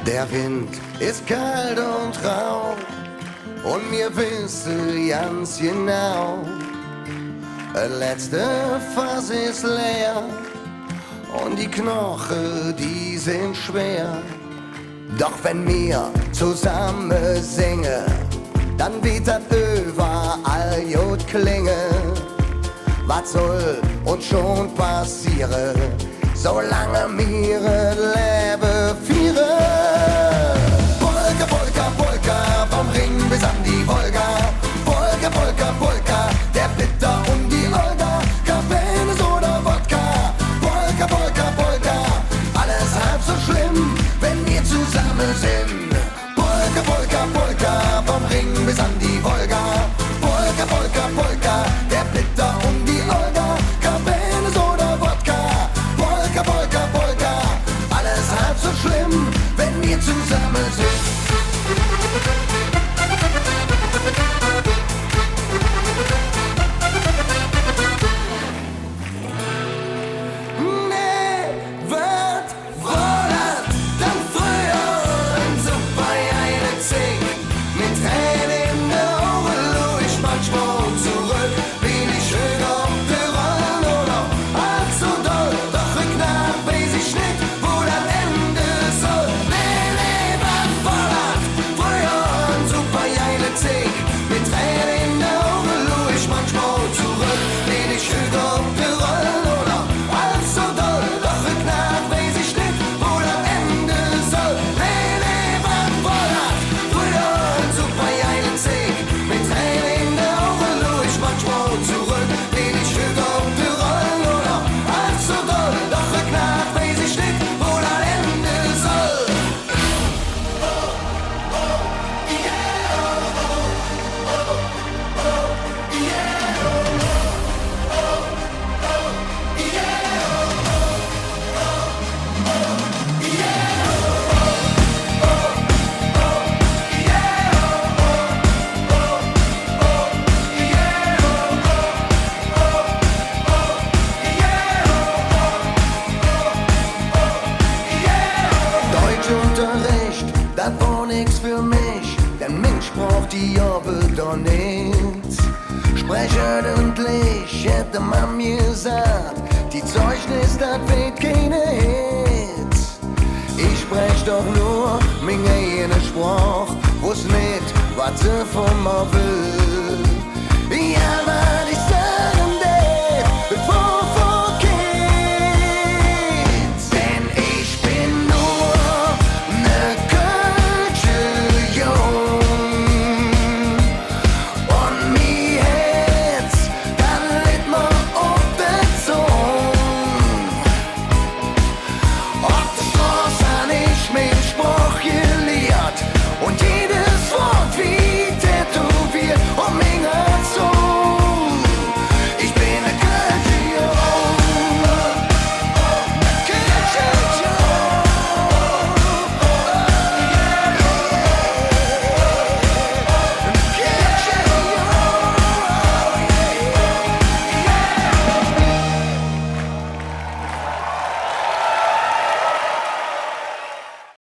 Der Wind ist kalt und rau und mir wissen ganz genau, das letzte Fass ist leer und die Knochen, die sind schwer. Doch wenn wir zusammen singen, dann wird das überall gut klingen. Was soll uns schon passieren, solange wir das Leben führen? Polka, Polka, Polka, vom Ring bis an die Wolga. Polka, Polka, Polka, der Bitter und die Olga. Cabernet oder Wodka. Polka, Polka, Polka, alles halb so schlimm, wenn wir zusammen sind. Polka, Polka, Polka, vom Ring bis an die Wolga. Polka, Polka, Polka, der Bitter und die Olga. Cabernet oder Wodka. Polka, Polka, Polka, alles halb so schlimm, wenn wir zusammen sind. Das war nix für mich, der Mensch braucht die Jobbe doch nicht. Sprechend hätte man mir gesagt, die Zeugnis, das wird keine Hit. Ich sprech doch nur mein eigener Sprach, wuss nicht, was sie von mir will.